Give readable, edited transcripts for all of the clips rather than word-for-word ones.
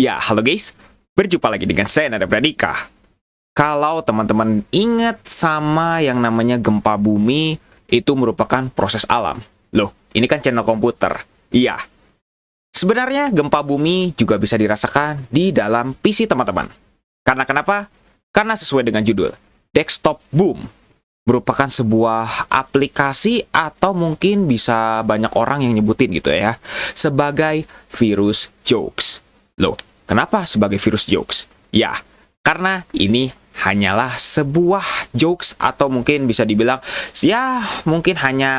Ya, halo guys. Berjumpa lagi dengan saya, Nada Pradika. Kalau teman-teman ingat sama yang namanya gempa bumi, itu merupakan proses alam. Loh, ini kan channel komputer. Iya. Sebenarnya gempa bumi juga bisa dirasakan di dalam PC teman-teman. Karena kenapa? Karena sesuai dengan judul, Desktop Boom merupakan sebuah aplikasi atau mungkin bisa banyak orang yang nyebutin gitu ya, sebagai virus jokes. Loh, kenapa sebagai virus jokes? Ya, karena ini hanyalah sebuah jokes atau mungkin bisa dibilang ya mungkin hanya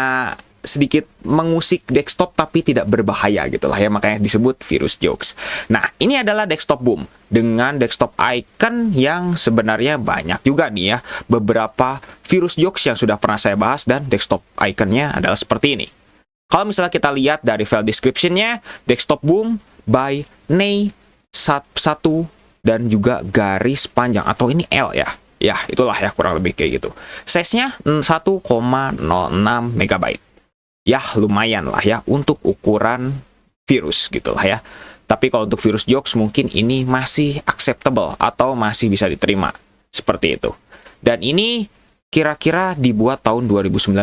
sedikit mengusik desktop tapi tidak berbahaya gitu lah ya, makanya disebut virus jokes. Nah, ini adalah desktop boom dengan desktop icon yang sebenarnya banyak juga nih ya, beberapa virus jokes yang sudah pernah saya bahas dan desktop iconnya adalah seperti ini. Kalau misalnya kita lihat dari file description-nya, desktop boom by Nay 1 dan juga garis panjang atau ini L ya. Ya, itulah ya kurang lebih kayak gitu. Size-nya 1,06 MB. Ya, lumayan lah ya untuk ukuran virus gitu lah ya. Tapi kalau untuk virus jokes mungkin ini masih acceptable atau masih bisa diterima. Seperti itu. Dan ini kira-kira dibuat tahun 2019.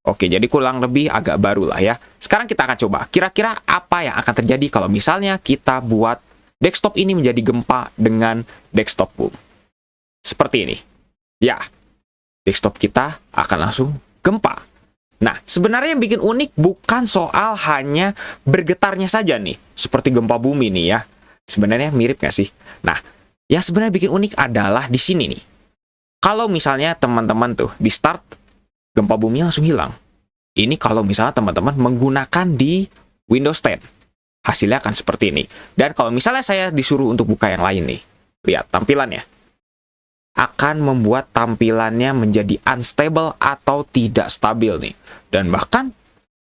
Oke, jadi kurang lebih agak baru lah ya. Sekarang kita akan coba kira-kira apa yang akan terjadi kalau misalnya kita buat desktop ini menjadi gempa dengan desktop boom. Seperti ini. Ya, desktop kita akan langsung gempa. Nah, sebenarnya yang bikin unik bukan soal hanya bergetarnya saja nih, seperti gempa bumi nih ya. Sebenarnya mirip nggak sih? Nah, yang sebenarnya bikin unik adalah di sini nih. Kalau misalnya teman-teman tuh di start, gempa bumi langsung hilang. Ini kalau misalnya teman-teman menggunakan di Windows 10. Hasilnya akan seperti ini. Dan kalau misalnya saya disuruh untuk buka yang lain nih, lihat tampilannya. Akan membuat tampilannya menjadi unstable atau tidak stabil nih. Dan bahkan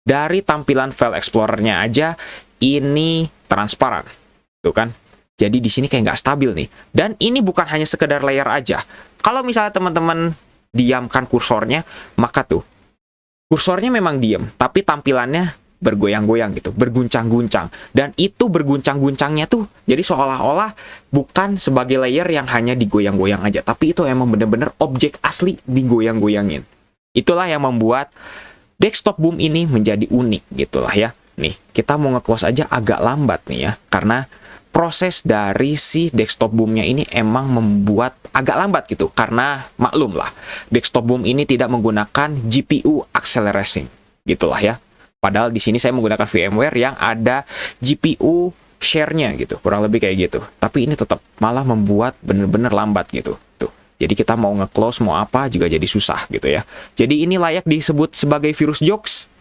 dari tampilan file explorer-nya aja ini transparan. Tuh kan? Jadi di sini kayak nggak stabil nih. Dan ini bukan hanya sekedar layer aja. Kalau misalnya teman-teman diamkan kursornya, maka tuh kursornya memang diam, tapi tampilannya bergoyang-goyang gitu, berguncang-guncang. Dan itu berguncang-guncangnya tuh jadi seolah-olah bukan sebagai layer yang hanya digoyang-goyang aja, tapi itu emang bener-bener objek asli digoyang-goyangin. Itulah yang membuat desktop boom ini menjadi unik gitulah ya. Nih, kita mau nge-close aja agak lambat nih ya, karena proses dari si desktop boomnya ini emang membuat agak lambat gitu, karena maklum lah, desktop boom ini tidak menggunakan GPU acceleration gitulah ya. Padahal di sini saya menggunakan VMware yang ada GPU share-nya gitu, kurang lebih kayak gitu. Tapi ini tetap malah membuat bener-bener lambat gitu. Tuh. Jadi kita mau nge-close mau apa juga jadi susah gitu ya. Jadi ini layak disebut sebagai virus jokes?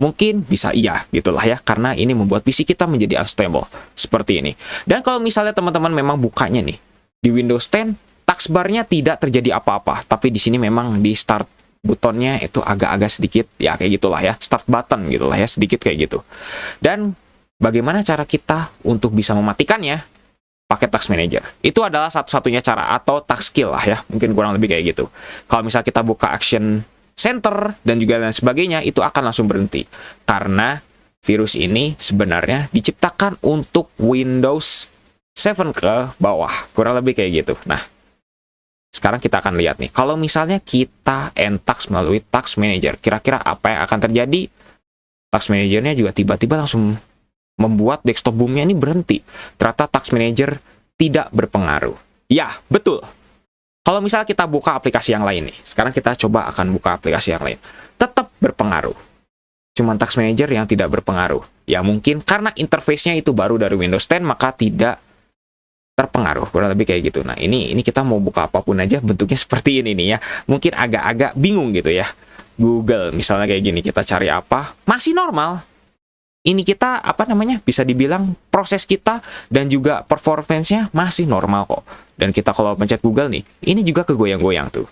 Mungkin bisa iya gitulah ya, karena ini membuat PC kita menjadi unstable seperti ini. Dan kalau misalnya teman-teman memang bukanya nih di Windows 10, taskbar-nya tidak terjadi apa-apa, tapi di sini memang di start butonnya itu agak-agak sedikit ya kayak gitulah ya, start button gitulah ya, sedikit kayak gitu. Dan bagaimana cara kita untuk bisa mematikannya? Pakai task manager. Itu adalah satu-satunya cara, atau task skill lah ya, mungkin kurang lebih kayak gitu. Kalau misal kita buka action center dan juga lain sebagainya, itu akan langsung berhenti karena virus ini sebenarnya diciptakan untuk Windows 7 ke bawah, kurang lebih kayak gitu. Nah, sekarang kita akan lihat nih, kalau misalnya kita end task melalui task manager, kira-kira apa yang akan terjadi? Task manajernya juga tiba-tiba langsung membuat desktop boomnya ini berhenti. Ternyata task manager tidak berpengaruh. Ya, betul. Kalau misalnya kita buka aplikasi yang lain nih, sekarang kita coba akan buka aplikasi yang lain. Tetap berpengaruh. Cuman task manager yang tidak berpengaruh. Ya mungkin karena interface-nya itu baru dari Windows 10, maka tidak terpengaruh, kurang lebih kayak gitu. Nah, ini kita mau buka apapun aja bentuknya seperti ini nih ya. Mungkin agak-agak bingung gitu ya. Google misalnya kayak gini, kita cari apa, masih normal. Ini kita, apa namanya, bisa dibilang proses kita dan juga performance-nya masih normal kok. Dan kita kalau pencet Google nih, ini juga kegoyang-goyang tuh.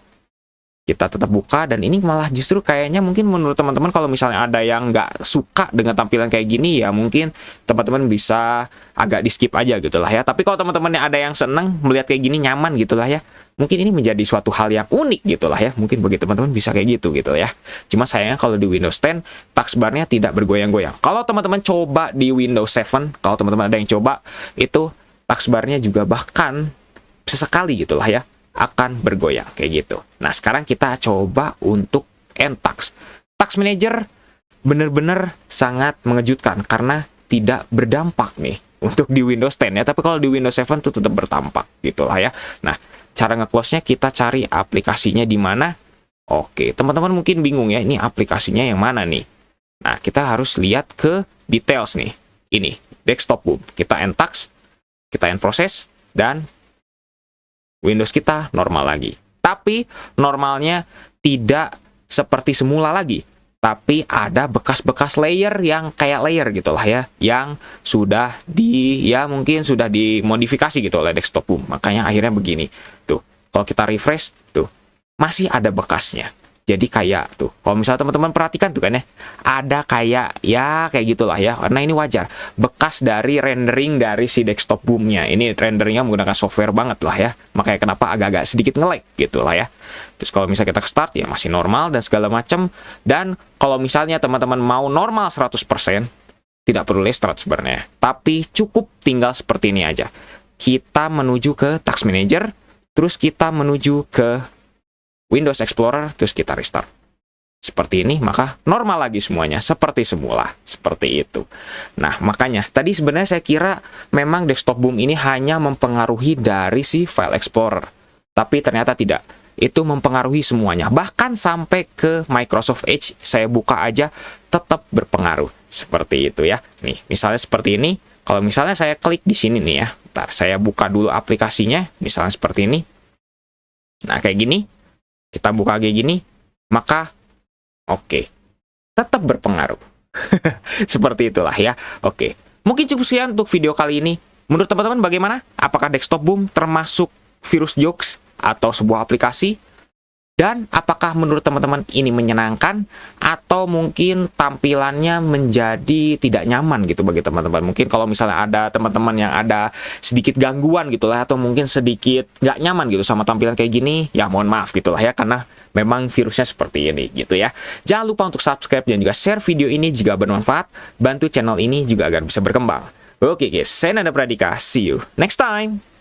Kita tetap buka, dan ini malah justru kayaknya mungkin menurut teman-teman kalau misalnya ada yang nggak suka dengan tampilan kayak gini, ya mungkin teman-teman bisa agak di skip aja gitu lah ya. Tapi kalau teman-temannya ada yang seneng melihat kayak gini, nyaman gitu lah ya, mungkin ini menjadi suatu hal yang unik gitu lah ya. Mungkin bagi teman-teman bisa kayak gitu ya. Cuma sayangnya kalau di Windows 10 taskbarnya tidak bergoyang-goyang. Kalau teman-teman coba di Windows 7, kalau teman-teman ada yang coba, itu taskbarnya juga bahkan sesekali gitu lah ya akan bergoyang kayak gitu. Nah, sekarang kita coba untuk N-Task. Task Manager bener-bener sangat mengejutkan karena tidak berdampak nih untuk di Windows 10 ya, tapi kalau di Windows 7 tuh tetap berdampak gitu lah ya. Nah, cara nge-close-nya kita cari aplikasinya di mana. Oke, teman-teman mungkin bingung ya, ini aplikasinya yang mana nih? Nah, kita harus lihat ke details nih. Ini, Desktop Boom. Kita N-Task, kita N-Process, dan Windows kita normal lagi. Tapi normalnya tidak seperti semula lagi. Tapi ada bekas-bekas layer yang kayak layer gitu lah ya. Yang sudah mungkin sudah dimodifikasi gitu oleh Desktop Boom. Makanya akhirnya begini. Tuh, kalau kita refresh, tuh, masih ada bekasnya. Jadi kayak tuh, kalau misalnya teman-teman perhatikan tuh kan ya, ada kayak gitulah ya, karena ini wajar. Bekas dari rendering dari si Desktop Boom-nya. Ini renderingnya menggunakan software banget lah ya. Makanya kenapa agak-agak sedikit nge-lag gitu lah ya. Terus kalau misalnya kita ke start ya masih normal dan segala macam. Dan kalau misalnya teman-teman mau normal 100%, tidak perlu restart sebenarnya. Tapi cukup tinggal seperti ini aja. Kita menuju ke Task Manager, terus kita menuju ke Windows Explorer, terus kita restart. Seperti ini, maka normal lagi semuanya, seperti semula. Seperti itu. Nah, makanya, tadi sebenarnya saya kira memang Desktop Boom ini hanya mempengaruhi dari si File Explorer. Tapi ternyata tidak. Itu mempengaruhi semuanya. Bahkan sampai ke Microsoft Edge, saya buka aja, tetap berpengaruh. Seperti itu ya. Nih, misalnya seperti ini. Kalau misalnya saya klik di sini nih ya. Bentar, saya buka dulu aplikasinya. Misalnya seperti ini. Nah, kayak gini. Kita buka kayak gini, maka oke, tetap berpengaruh. Seperti itulah ya. Oke, mungkin cukup sekian untuk video kali ini. Menurut teman-teman bagaimana? Apakah Desktop Boom termasuk virus jokes atau sebuah aplikasi? Dan apakah menurut teman-teman ini menyenangkan atau mungkin tampilannya menjadi tidak nyaman gitu bagi teman-teman? Mungkin kalau misalnya ada teman-teman yang ada sedikit gangguan gitu lah, atau mungkin sedikit nggak nyaman gitu sama tampilan kayak gini, ya mohon maaf gitu lah ya, karena memang virusnya seperti ini gitu ya. Jangan lupa untuk subscribe dan juga share video ini jika bermanfaat, bantu channel ini juga agar bisa berkembang. Oke guys, saya Nanda Pradika, see you next time!